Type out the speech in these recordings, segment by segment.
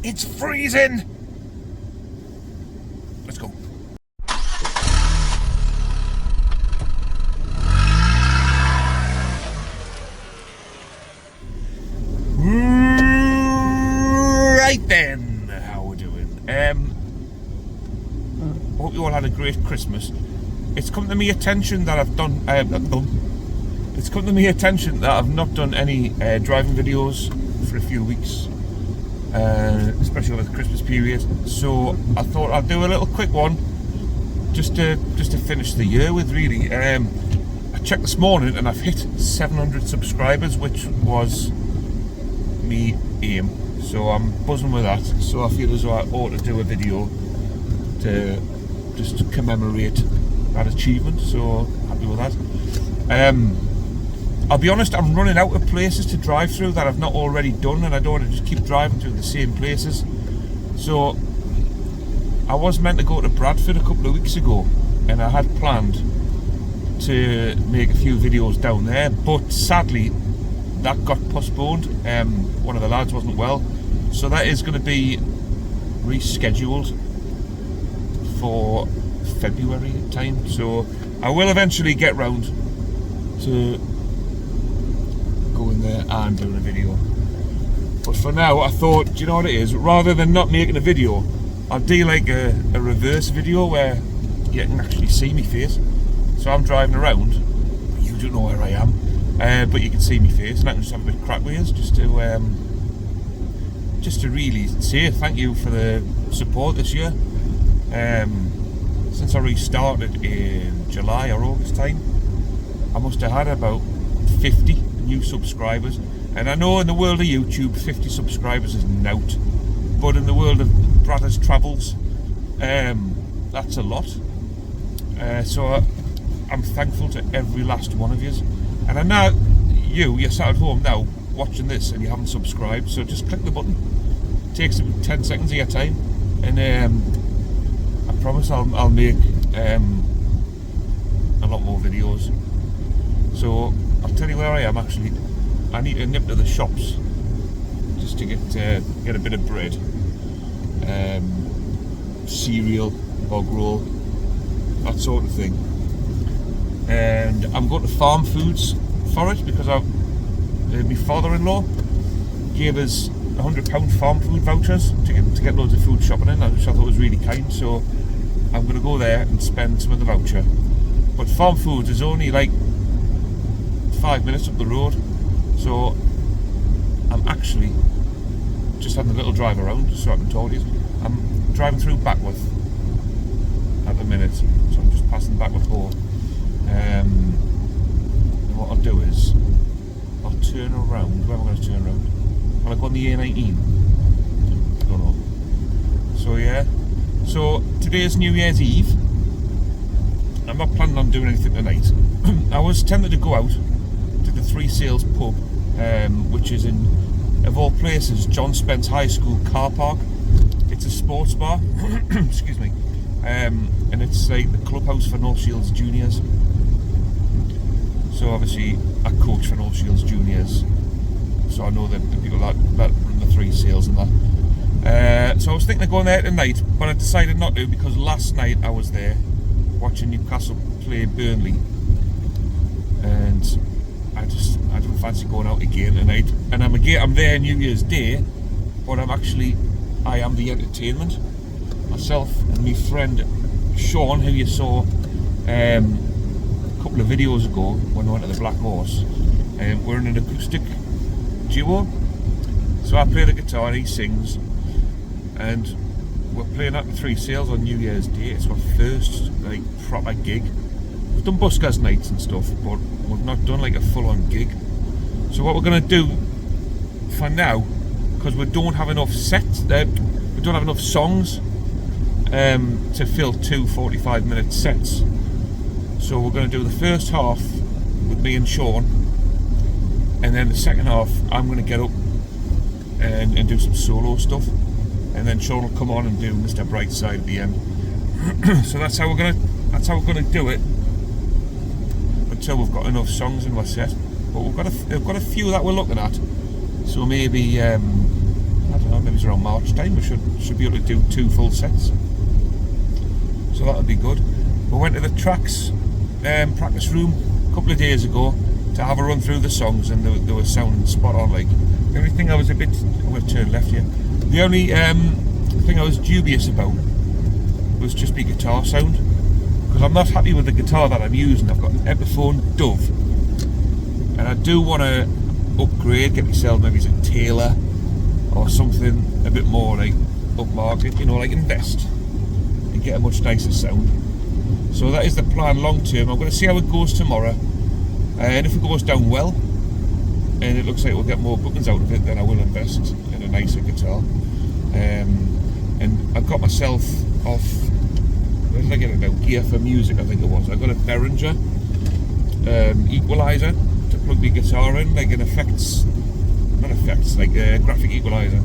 It's freezing! Let's go. Right then, how we doing? Hope you all had a great Christmas. It's come to my attention that I've done. It's come to my attention that I've not done any driving videos for a few weeks, especially over the Christmas period. So I thought I'd do a little quick one, just to finish the year with. Really, I checked this morning and I've hit 700 subscribers, which was me aim. So I'm buzzing with that. So I feel as though I ought to do a video to just commemorate that achievement. So happy with that. I'll be honest, I'm running out of places to drive through that I've not already done, and I don't want to just keep driving through the same places. So I was meant to go to Bradford a couple of weeks ago, and I had planned to make a few videos down there, but sadly that got postponed. One of the lads wasn't well, so that is going to be rescheduled for February time. So I will eventually get round to going there and doing a video, but for now I thought, do you know what it is, rather than not making a video, I'll do like a reverse video where you can actually see me face. So I'm driving around, you don't know where I am, but you can see me face, and I can just have a bit of crack with us, just to really say thank you for the support this year. Since I restarted in July or August time, I must have had about 50 new subscribers, and I know in the world of YouTube 50 subscribers is nought, but in the world of Braddazz Travels, that's a lot. So I'm thankful to every last one of you, and I know you're sat at home now watching this and you haven't subscribed, so just click the button. It takes about 10 seconds of your time, and I promise I'll make a lot more videos. So I'll tell you where I am actually. I need to nip to the shops just to get a bit of bread, cereal, bog roll, that sort of thing. And I'm going to Farm Foods for it because my father-in-law gave us £100 farm food vouchers to get loads of food shopping in, which I thought was really kind. So I'm going to go there and spend some of the voucher. But Farm Foods is only like 5 minutes up the road, so I'm actually just having a little drive around, just so I can talk to you. I'm driving through Backworth at the minute, so I'm just passing Backworth Hall. And what I'll do is I'll turn around. Where am I going to turn around? Will I go on the A19? I don't know. So yeah, so today's New Year's Eve. I'm not planning on doing anything tonight. I was tempted to go out to the Three Sales pub, which is in, of all places, John Spence High School car park. It's a sports bar, excuse me, and it's like the clubhouse for North Shields juniors. So obviously I coach for North Shields juniors, so I know the people that run the Three Sales and that. So I was thinking of going there tonight, but I decided not to because last night I was there watching Newcastle play Burnley, and I don't fancy going out again tonight. And I'm there New Year's Day, but I am the entertainment. Myself and my friend Sean, who you saw a couple of videos ago when we went to the Black Horse, we're in an acoustic duo. So I play the guitar and he sings, and we're playing at the Three Sales on New Year's Day. It's our first like proper gig. We've done buskers nights and stuff, but we've not done like a full-on gig. So what we're going to do for now, because we don't have enough sets, we don't have enough songs to fill two 45-minute sets. So we're going to do the first half with me and Sean, and then the second half I'm going to get up and do some solo stuff, and then Sean will come on and do Mr. Brightside at the end. So that's how we're gonna do it until we've got enough songs in our set. But we've got a few that we're looking at. So maybe I don't know, maybe it's around March time. We should be able to do 2 full sets. So that'll be good. We went to the tracks practice room a couple of days ago to have a run through the songs, and they were sounding spot on. Like, the only thing I was I'm going to turn left here. The only thing I was dubious about was just my guitar sound, because I'm not happy with the guitar that I'm using. I've got an Epiphone Dove, and I do want to upgrade, get myself maybe a Taylor or something a bit more like upmarket, you know, like invest and get a much nicer sound. So that is the plan long term. I'm going to see how it goes tomorrow, and if it goes down well and it looks like we'll get more bookings out of it, then I will invest in a nicer guitar. And I got myself off, where did I get it now? Gear for Music, I think it was. I got a Behringer equalizer to plug my guitar in, like an like a graphic equalizer.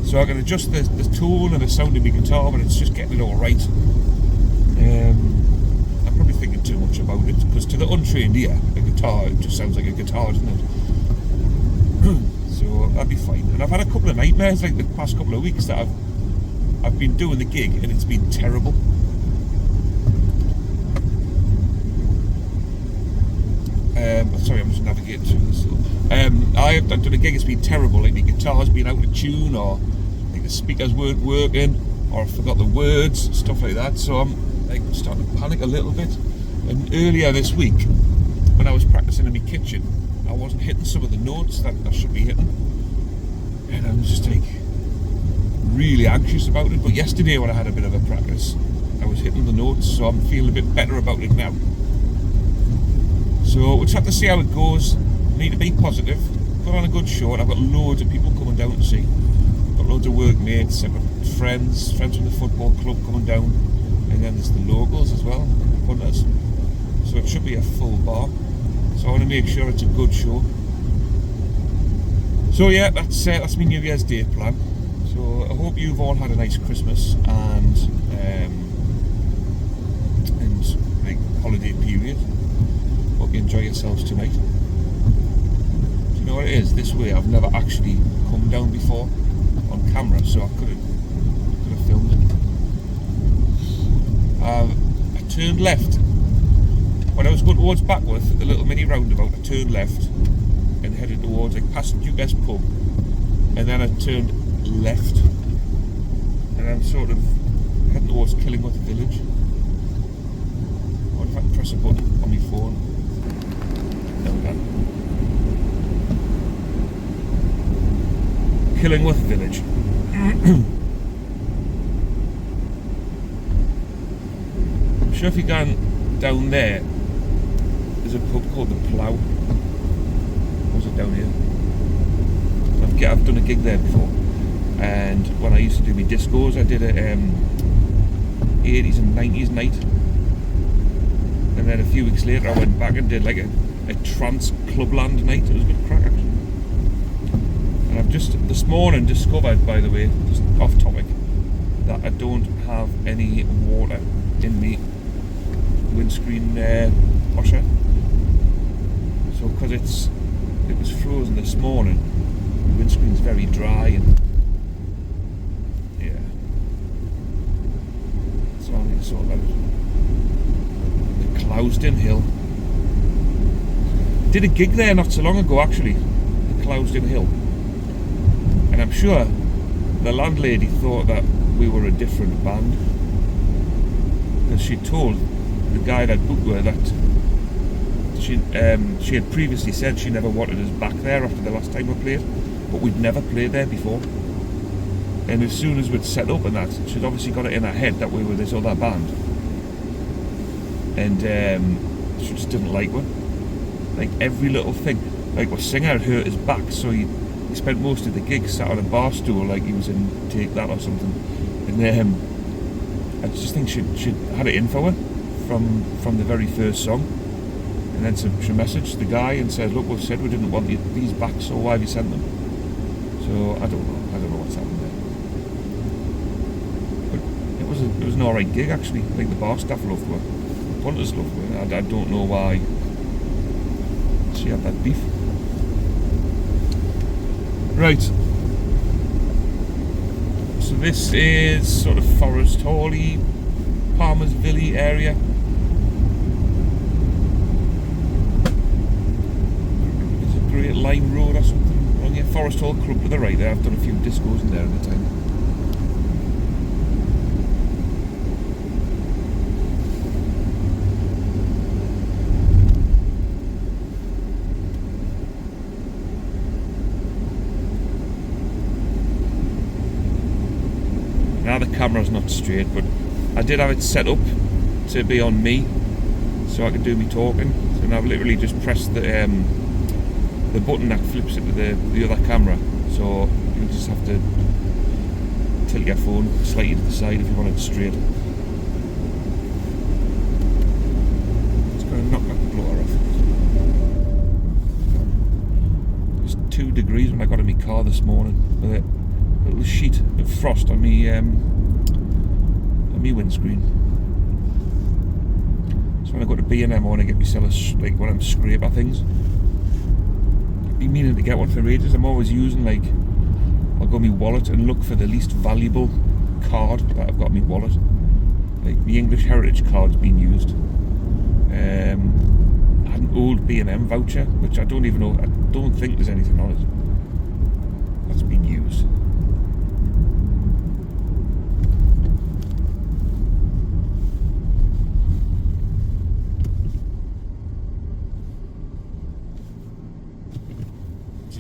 So I can adjust the tone and the sound of my guitar, but it's just getting it all right. I'm probably thinking too much about it, because to the untrained ear, a guitar, it just sounds like a guitar, doesn't it? So that'd be fine. And I've had a couple of nightmares like the past couple of weeks that I've been doing the gig and it's been terrible. Sorry, I'm just navigating through this. I've done a gig, it's been terrible. Like, the guitar's been out of tune, or like the speakers weren't working, or I forgot the words, stuff like that. So I'm like starting to panic a little bit. And earlier this week, when I was practicing in my kitchen, I wasn't hitting some of the notes that I should be hitting, and I'm just like really anxious about it. But yesterday, when I had a bit of a practice, I was hitting the notes, so I'm feeling a bit better about it now. So we'll just have to see how it goes. Need to be positive, put on a good show, and I've got loads of people coming down to see. I've got loads of workmates, I've got friends from the football club coming down, and then there's the locals as well, punters. So it should be a full bar. So I want to make sure it's a good show. So yeah, that's my New Year's Day plan. So I hope you've all had a nice Christmas and like holiday period. Hope you enjoy yourselves tonight. Do you know what it is? This way I've never actually come down before on camera, so I could have filmed it. I turned left. When I was going towards Backworth at the little mini roundabout, I turned left and headed towards, like, past Duke's pub, and then I turned left and I'm sort of heading towards Killingworth village. What if I can press a button on my phone? There we go. Killingworth village. I'm sure if you're going down there, there's a pub called the Plough. Was it down here? I've done a gig there before, and when I used to do my discos, I did a 80s and 90s night, and then a few weeks later I went back and did like a trance clubland night. It was a bit crack actually. And I've just this morning discovered, by the way, just off topic, that I don't have any water in the windscreen washer. So because it was frozen this morning, the windscreen's very dry, and yeah, so I need to sort that out. The Clousden Hill. Did a gig there not so long ago actually, the Clousden Hill, and I'm sure the landlady thought that we were a different band, because she told the guy that booked her that she had previously said she never wanted us back there after the last time we played, but we'd never played there before. And as soon as we'd set up and that, she'd obviously got it in her head that we were this other band, and she just didn't like it. Like every little thing, like our singer had hurt his back, so he spent most of the gig sat on a bar stool like he was in Take That or something. And I just think she'd had it in for her from the very first song. And then she messaged the guy and said, look, we've said we didn't want these back, so why have you sent them? So I don't know what's happened there. But it was an alright gig actually. Like the bar staff loved her, the punters loved her. I don't know why she had that beef. Right, this is sort of Forest Hawley, Palmersville area. There's a Great Line Road or something along here. Forest Hall Club to the right there. I've done a few discos in there at the time. Now the camera's not straight, but I did have it set up to be on me, so I could do me talking. So now I've literally just pressed the button that flips it to the other camera. So you just have to tilt your phone slightly to the side if you want it straight. It's going to knock that blower off. It's 2 degrees when I got in my car this morning with a little sheet of frost on me windscreen. So when I go to B&M I want to get myself like one of them scraper things. I've been meaning to get one for ages. I'm always using I'll go in my wallet and look for the least valuable card that I've got in my wallet. Like the English Heritage card's been used. I had an old B&M voucher which I don't even know, I don't think there's anything on it. That's been used.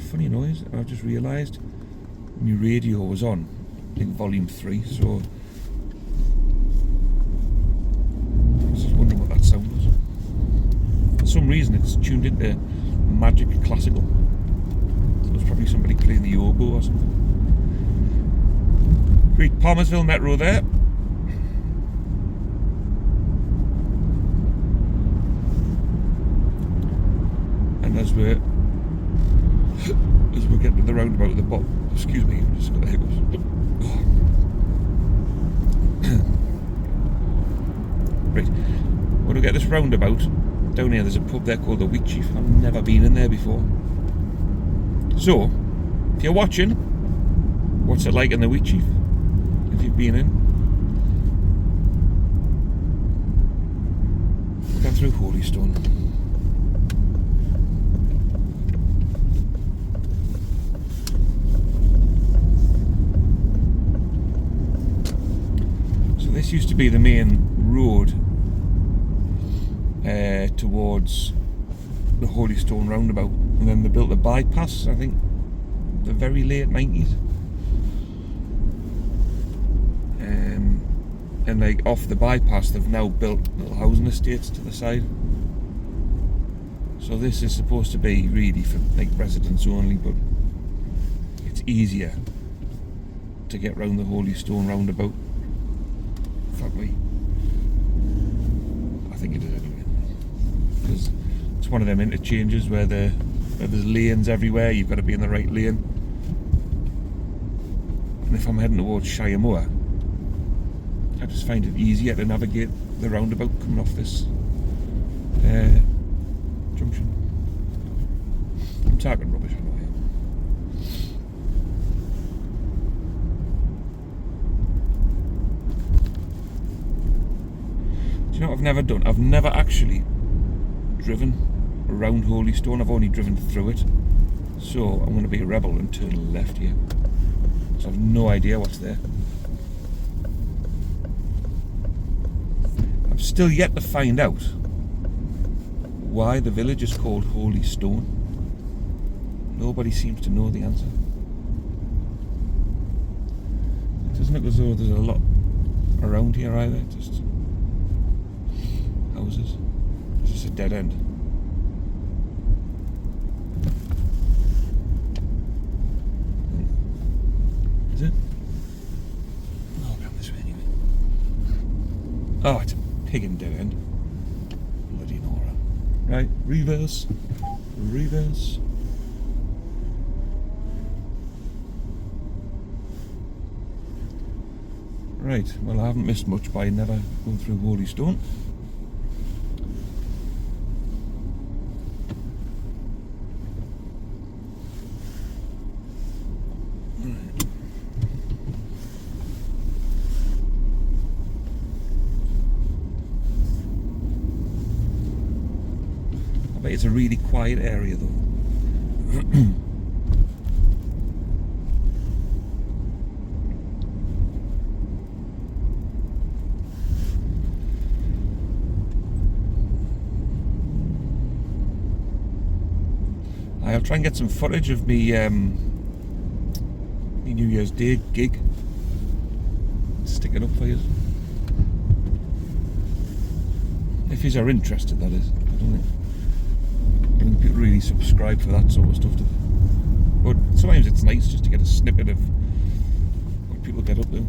Funny noise, and I've just realised my radio was on, I think volume 3, so I was just wondering what that sound was. For some reason it's tuned into Magic Classical, so it's probably somebody playing the oboe or something. Great Palmersville Metro there. And as we're getting to the roundabout at the bottom, excuse me, I've just got the hiccups. Right, when we get this roundabout, down here there's a pub there called the Wheat Chief. I've never been in there before. So, if you're watching, what's it like in the Wheat Chief? If you've been in? We're going through Holystone. This used to be the main road towards the Holystone roundabout, and then they built a bypass, I think, the very late 90s. And like off the bypass, they've now built little housing estates to the side. So this is supposed to be really for like residents only, but it's easier to get round the Holystone roundabout. I think it is anyway, because it's one of them interchanges where there's lanes everywhere. You've got to be in the right lane, and if I'm heading towards Shiremoor, I just find it easier to navigate the roundabout coming off this junction. I'm talking rubbish, I know I am. You know what I've never done? I've never actually driven around Holystone. I've only driven through it. So I'm going to be a rebel and turn left here. So I've no idea what's there. I'm still yet to find out why the village is called Holystone. Nobody seems to know the answer. It doesn't look as though there's a lot around here either. Just houses. It's just a dead end. Is it? Oh, I'll come this way anyway. Oh, it's a pigging dead end. Bloody Nora. Right, reverse. Reverse. Right, well I haven't missed much by never going through Holystone. It's a really quiet area though. I'll try and get some footage of me New Year's Day gig. Stick it up for you. If you are interested, that is. I don't think people really subscribe for that sort of stuff. But sometimes it's nice just to get a snippet of what people get up to.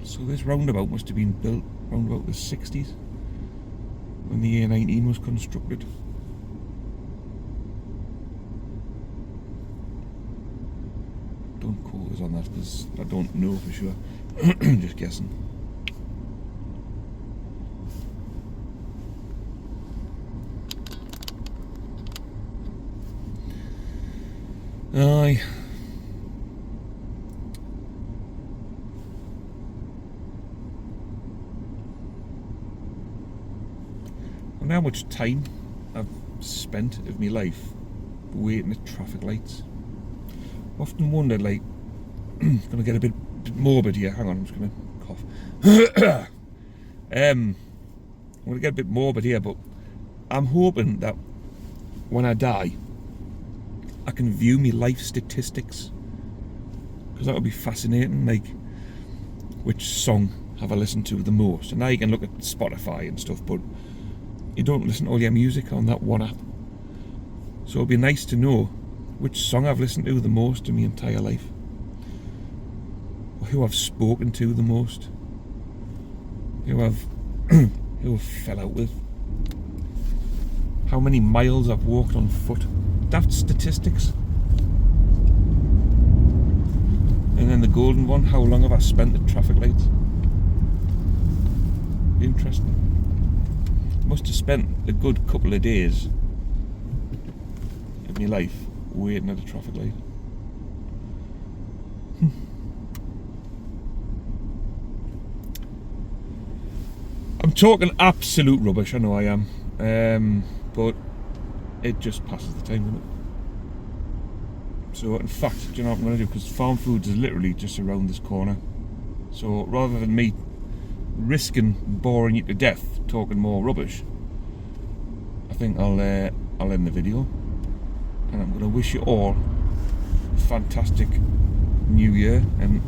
So this roundabout must have been built around about the 60s when the A19 was constructed. Don't quote us on that because I don't know for sure. Just guessing. Aye. How much time I've spent of my life waiting at traffic lights. I've often wondered, like, gonna get a bit morbid here. Hang on, I'm just gonna cough. I'm gonna get a bit morbid here, but I'm hoping that when I die, I can view my life statistics, because that would be fascinating. Like, which song have I listened to the most? And now you can look at Spotify and stuff, but you don't listen to all your music on that one app. So it'd be nice to know which song I've listened to the most in my entire life, or who I've spoken to the most, who I've fell out with, how many miles I've walked on foot. Daft statistics. And then the golden one, how long have I spent at traffic lights? Interesting. Must have spent a good couple of days of my life waiting at a traffic light. I'm talking absolute rubbish, I know I am, but it just passes the time, doesn't it? So in fact, do you know what I'm going to do? Because Farm Foods is literally just around this corner. So rather than me risking boring you to death talking more rubbish, I think I'll end the video, and I'm going to wish you all a fantastic New Year. And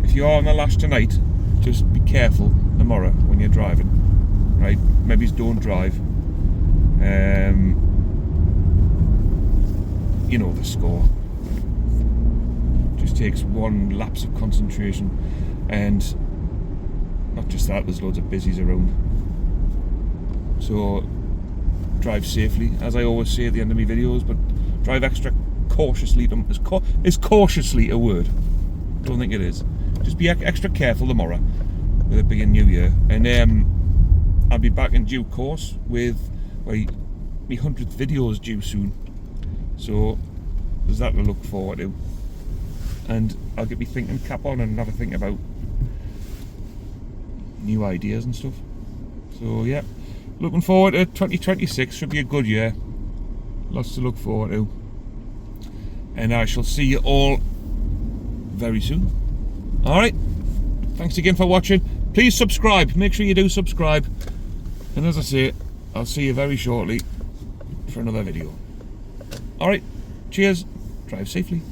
if you are on the lash tonight, just be careful tomorrow when you're driving, right? Maybe don't drive. You know the score. Just takes one lapse of concentration, and not just that, there's loads of busies around. So drive safely, as I always say at the end of my videos, but drive extra cautiously. Is cautiously a word? Don't think it is. Just be extra careful tomorrow with it being New Year, and I'll be back in due course with my 100th videos due soon. So there's that to look forward to, and I'll get me thinking cap on and have a think about new ideas and stuff. So yeah, looking forward to 2026. Should be a good year, lots to look forward to, and I shall see you all very soon. Alright, thanks again for watching. Please subscribe, make sure you do subscribe, and as I say, I'll see you very shortly for another video. Alright, cheers, drive safely.